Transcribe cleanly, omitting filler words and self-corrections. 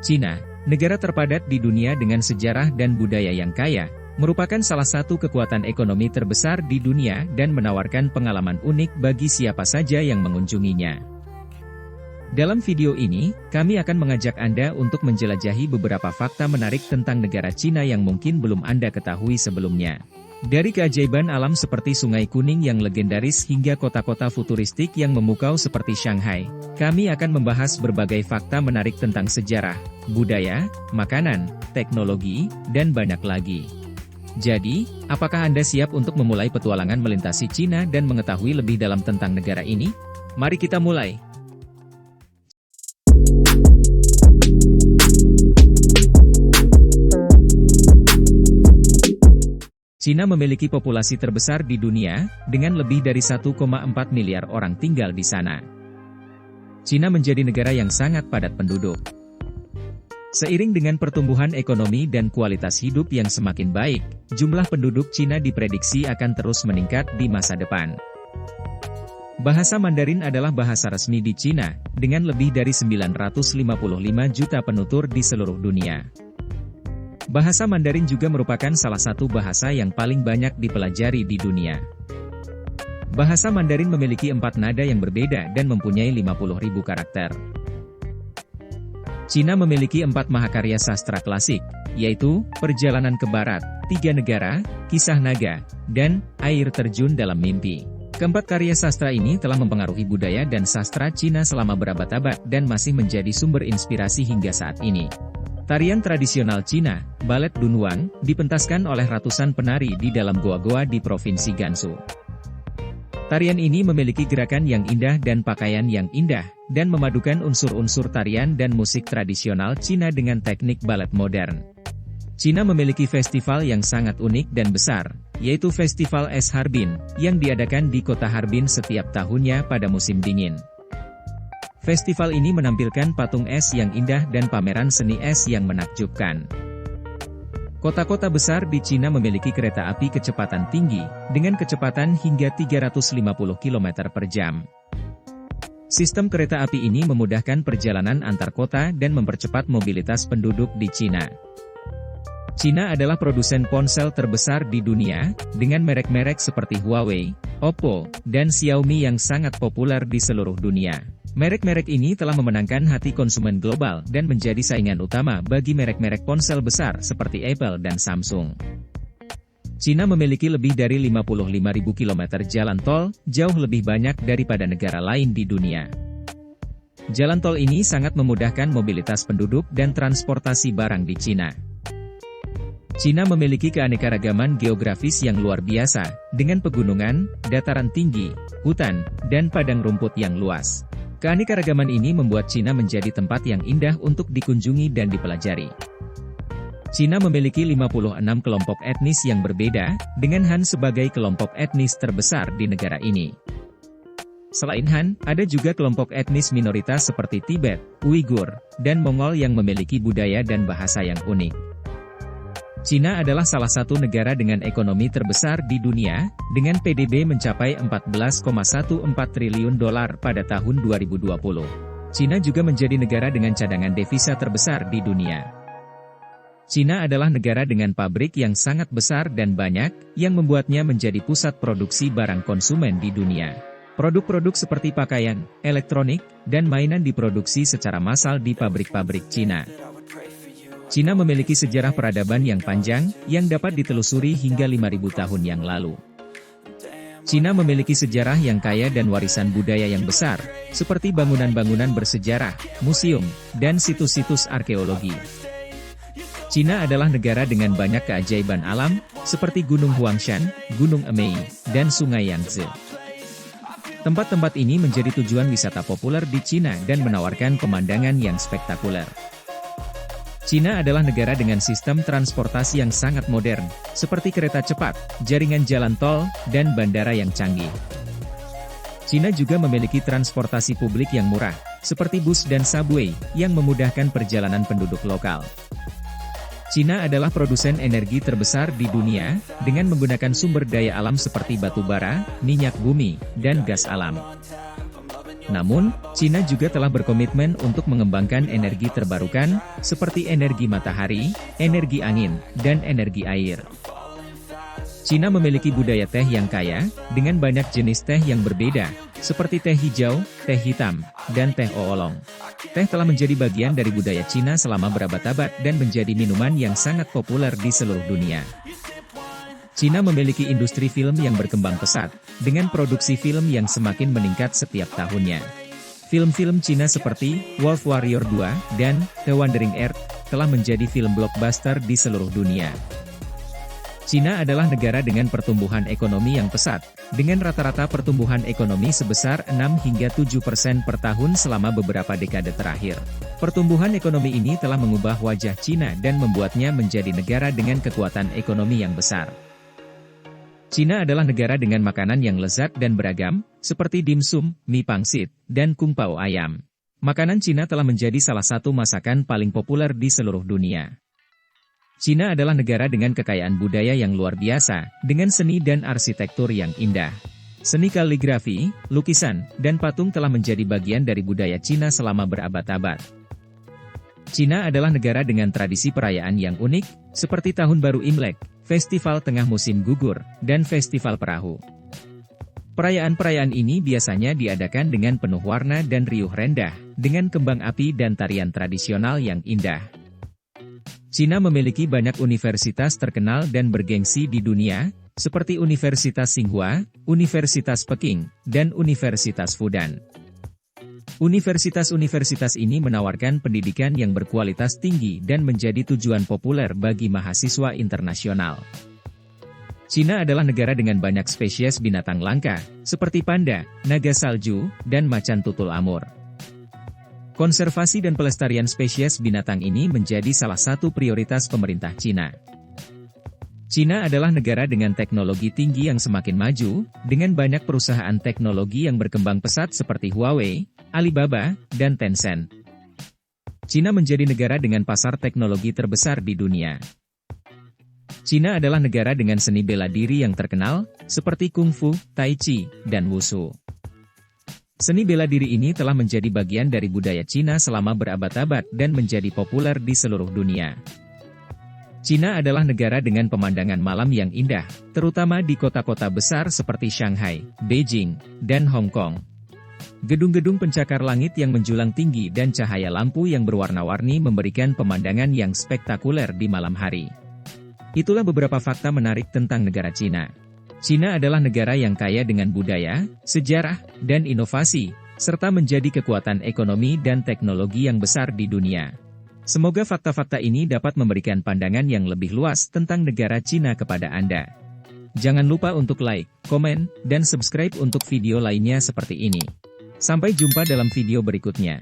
Cina, negara terpadat di dunia dengan sejarah dan budaya yang kaya, merupakan salah satu kekuatan ekonomi terbesar di dunia dan menawarkan pengalaman unik bagi siapa saja yang mengunjunginya. Dalam video ini, kami akan mengajak Anda untuk menjelajahi beberapa fakta menarik tentang negara Cina yang mungkin belum Anda ketahui sebelumnya. Dari keajaiban alam seperti Sungai Kuning yang legendaris hingga kota-kota futuristik yang memukau seperti Shanghai, kami akan membahas berbagai fakta menarik tentang sejarah, budaya, makanan, teknologi, dan banyak lagi. Jadi, apakah Anda siap untuk memulai petualangan melintasi Cina dan mengetahui lebih dalam tentang negara ini? Mari kita mulai. Cina memiliki populasi terbesar di dunia, dengan lebih dari 1,4 miliar orang tinggal di sana. Cina menjadi negara yang sangat padat penduduk. Seiring dengan pertumbuhan ekonomi dan kualitas hidup yang semakin baik, jumlah penduduk Cina diprediksi akan terus meningkat di masa depan. Bahasa Mandarin adalah bahasa resmi di Cina, dengan lebih dari 955 juta penutur di seluruh dunia. Bahasa Mandarin juga merupakan salah satu bahasa yang paling banyak dipelajari di dunia. Bahasa Mandarin memiliki 4 nada yang berbeda dan mempunyai 50.000 karakter. Cina memiliki 4 mahakarya sastra klasik, yaitu Perjalanan ke Barat, 3 Negara, Kisah Naga, dan Air Terjun Dalam Mimpi. Keempat karya sastra ini telah mempengaruhi budaya dan sastra Cina selama berabad-abad dan masih menjadi sumber inspirasi hingga saat ini. Tarian tradisional Cina, Balet Dunhuang, dipentaskan oleh ratusan penari di dalam goa-goa di Provinsi Gansu. Tarian ini memiliki gerakan yang indah dan pakaian yang indah, dan memadukan unsur-unsur tarian dan musik tradisional Cina dengan teknik balet modern. Cina memiliki festival yang sangat unik dan besar, yaitu Festival Es Harbin, yang diadakan di kota Harbin setiap tahunnya pada musim dingin. Festival ini menampilkan patung es yang indah dan pameran seni es yang menakjubkan. Kota-kota besar di Cina memiliki kereta api kecepatan tinggi, dengan kecepatan hingga 350 km per jam. Sistem kereta api ini memudahkan perjalanan antar kota dan mempercepat mobilitas penduduk di Cina. Cina adalah produsen ponsel terbesar di dunia, dengan merek-merek seperti Huawei, Oppo, dan Xiaomi yang sangat populer di seluruh dunia. Merek-merek ini telah memenangkan hati konsumen global dan menjadi saingan utama bagi merek-merek ponsel besar seperti Apple dan Samsung. Cina memiliki lebih dari 55.000 km jalan tol, jauh lebih banyak daripada negara lain di dunia. Jalan tol ini sangat memudahkan mobilitas penduduk dan transportasi barang di Cina. Cina memiliki keanekaragaman geografis yang luar biasa, dengan pegunungan, dataran tinggi, hutan, dan padang rumput yang luas. Keanekaragaman ini membuat Cina menjadi tempat yang indah untuk dikunjungi dan dipelajari. Cina memiliki 56 kelompok etnis yang berbeda, dengan Han sebagai kelompok etnis terbesar di negara ini. Selain Han, ada juga kelompok etnis minoritas seperti Tibet, Uighur, dan Mongol yang memiliki budaya dan bahasa yang unik. Cina adalah salah satu negara dengan ekonomi terbesar di dunia, dengan PDB mencapai 14,14 triliun dolar pada tahun 2020. Cina juga menjadi negara dengan cadangan devisa terbesar di dunia. Cina adalah negara dengan pabrik yang sangat besar dan banyak, yang membuatnya menjadi pusat produksi barang konsumen di dunia. Produk-produk seperti pakaian, elektronik, dan mainan diproduksi secara massal di pabrik-pabrik Cina. Cina memiliki sejarah peradaban yang panjang, yang dapat ditelusuri hingga 5.000 tahun yang lalu. Cina memiliki sejarah yang kaya dan warisan budaya yang besar, seperti bangunan-bangunan bersejarah, museum, dan situs-situs arkeologi. Cina adalah negara dengan banyak keajaiban alam, seperti Gunung Huangshan, Gunung Emei, dan Sungai Yangtze. Tempat-tempat ini menjadi tujuan wisata populer di Cina dan menawarkan pemandangan yang spektakuler. Cina adalah negara dengan sistem transportasi yang sangat modern, seperti kereta cepat, jaringan jalan tol, dan bandara yang canggih. Cina juga memiliki transportasi publik yang murah, seperti bus dan subway, yang memudahkan perjalanan penduduk lokal. Cina adalah produsen energi terbesar di dunia, dengan menggunakan sumber daya alam seperti batu bara, minyak bumi, dan gas alam. Namun, Cina juga telah berkomitmen untuk mengembangkan energi terbarukan, seperti energi matahari, energi angin, dan energi air. Cina memiliki budaya teh yang kaya, dengan banyak jenis teh yang berbeda, seperti teh hijau, teh hitam, dan teh oolong. Teh telah menjadi bagian dari budaya Cina selama berabad-abad dan menjadi minuman yang sangat populer di seluruh dunia. Cina memiliki industri film yang berkembang pesat, dengan produksi film yang semakin meningkat setiap tahunnya. Film-film Cina seperti Wolf Warrior 2 dan The Wandering Earth telah menjadi film blockbuster di seluruh dunia. Cina adalah negara dengan pertumbuhan ekonomi yang pesat, dengan rata-rata pertumbuhan ekonomi sebesar 6 hingga 7% per tahun selama beberapa dekade terakhir. Pertumbuhan ekonomi ini telah mengubah wajah Cina dan membuatnya menjadi negara dengan kekuatan ekonomi yang besar. Cina adalah negara dengan makanan yang lezat dan beragam, seperti dimsum, mie pangsit, dan kung pao ayam. Makanan Cina telah menjadi salah satu masakan paling populer di seluruh dunia. Cina adalah negara dengan kekayaan budaya yang luar biasa, dengan seni dan arsitektur yang indah. Seni kaligrafi, lukisan, dan patung telah menjadi bagian dari budaya Cina selama berabad-abad. Cina adalah negara dengan tradisi perayaan yang unik, seperti Tahun Baru Imlek, Festival Tengah Musim Gugur, dan Festival Perahu. Perayaan-perayaan ini biasanya diadakan dengan penuh warna dan riuh rendah, dengan kembang api dan tarian tradisional yang indah. Cina memiliki banyak universitas terkenal dan bergengsi di dunia, seperti Universitas Tsinghua, Universitas Peking, dan Universitas Fudan. Universitas-universitas ini menawarkan pendidikan yang berkualitas tinggi dan menjadi tujuan populer bagi mahasiswa internasional. Cina adalah negara dengan banyak spesies binatang langka, seperti panda, naga salju, dan macan tutul amur. Konservasi dan pelestarian spesies binatang ini menjadi salah satu prioritas pemerintah Cina. Cina adalah negara dengan teknologi tinggi yang semakin maju, dengan banyak perusahaan teknologi yang berkembang pesat seperti Huawei, Alibaba, dan Tencent. Cina menjadi negara dengan pasar teknologi terbesar di dunia. Cina adalah negara dengan seni bela diri yang terkenal, seperti kungfu, tai chi, dan wushu. Seni bela diri ini telah menjadi bagian dari budaya Cina selama berabad-abad dan menjadi populer di seluruh dunia. Cina adalah negara dengan pemandangan malam yang indah, terutama di kota-kota besar seperti Shanghai, Beijing, dan Hong Kong. Gedung-gedung pencakar langit yang menjulang tinggi dan cahaya lampu yang berwarna-warni memberikan pemandangan yang spektakuler di malam hari. Itulah beberapa fakta menarik tentang negara Cina. Cina adalah negara yang kaya dengan budaya, sejarah, dan inovasi, serta menjadi kekuatan ekonomi dan teknologi yang besar di dunia. Semoga fakta-fakta ini dapat memberikan pandangan yang lebih luas tentang negara Cina kepada Anda. Jangan lupa untuk like, komen, dan subscribe untuk video lainnya seperti ini. Sampai jumpa dalam video berikutnya.